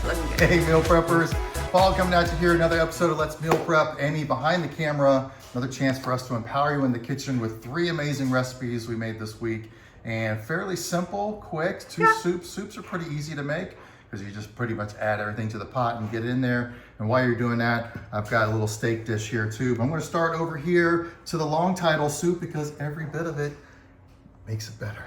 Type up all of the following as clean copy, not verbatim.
looking good. Hey, meal preppers. Paul coming at you here. Another episode of Let's Meal Prep. Amy behind the camera. Another chance for us to empower you in the kitchen with 3 amazing recipes we made this week. And fairly simple, quick, 2 soups. Soups are pretty easy to make because you just pretty much add everything to the pot and get it in there. And while you're doing that, I've got a little steak dish here too. But I'm going to start over here to the long title soup because every bit of it makes it better.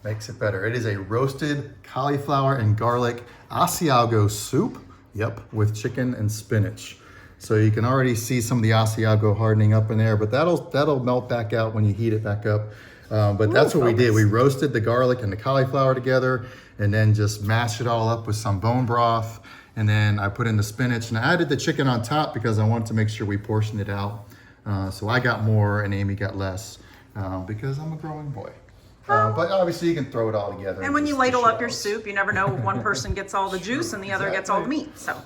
Makes it better. It is a roasted cauliflower and garlic Asiago soup. Yep, with chicken and spinach. So you can already see some of the Asiago hardening up in there, but that'll melt back out when you heat it back up. But that's what we did. We roasted the garlic and the cauliflower together and then just mashed it all up with some bone broth. And then I put in the spinach and I added the chicken on top because I wanted to make sure we portioned it out. So I got more and Amy got less because I'm a growing boy. But obviously you can throw it all together. And when you ladle up your soup, you never know, one person gets all the juice and the other gets all the meat. So.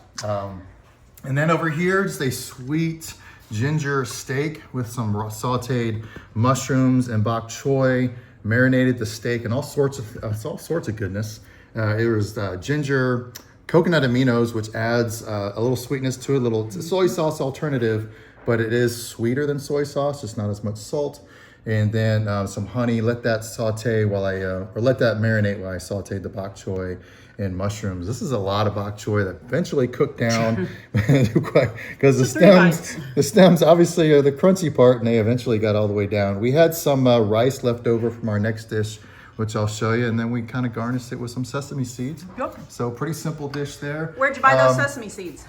And then over here, just a sweet ginger steak with some sautéed mushrooms and bok choy, marinated the steak and all sorts of goodness. It was ginger, coconut aminos, which adds a little sweetness to it, a little soy sauce alternative, but it is sweeter than soy sauce, just not as much salt. And then some honey, let that saute while let that marinate while I sauteed the bok choy and mushrooms. This is a lot of bok choy that eventually cooked down because the stems obviously are the crunchy part and they eventually got all the way down. We had some rice left over from our next dish, which I'll show you. And then we kind of garnished it with some sesame seeds. Yep. So pretty simple dish there. Where'd you buy those sesame seeds?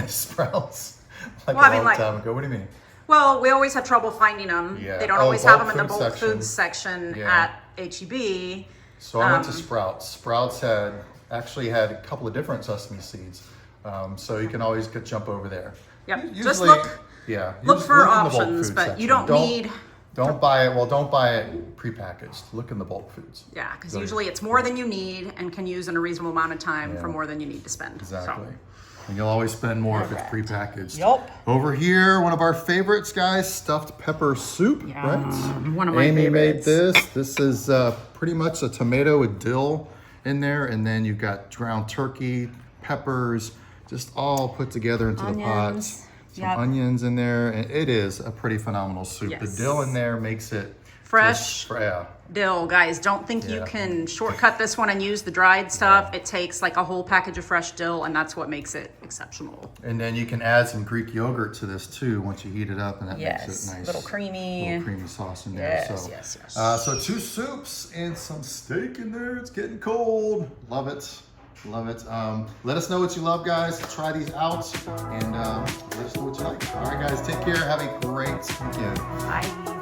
Sprouts. Well, I mean, Time ago. What do you mean? Well, we always have trouble finding them. Yeah. They don't always have them in the bulk foods section at HEB. So I went to Sprouts. Sprouts actually had a couple of different sesame seeds. So you can always jump over there. Yep. Usually, just look for options, but you don't need... Don't buy it. Well, don't buy it prepackaged. Look in the bulk foods. Yeah, because usually it's more than you need and can use in a reasonable amount of time for more than you need to spend. Exactly. So. And you'll always spend more if it's prepackaged. Yep. Over here, one of our favorites, guys, stuffed pepper soup. Right? One of my Amy favorites. made this. This is pretty much a tomato with dill in there, and then you've got ground turkey, peppers, just all put together into the pot. Some onions in there, and it is a pretty phenomenal soup. Yes. The dill in there makes it fresh. Dill, guys, don't think you can shortcut this one and use the dried stuff. It takes like a whole package of fresh dill, and that's what makes it exceptional. And then you can add some Greek yogurt to this too once you heat it up, and that makes it nice. Little creamy sauce in there. Yes. So 2 soups and some steak in there. It's getting cold. Love it. Love it. Let us know what you love, guys. Try these out and let us know what you like. All right, guys, take care. Have a great weekend. Bye.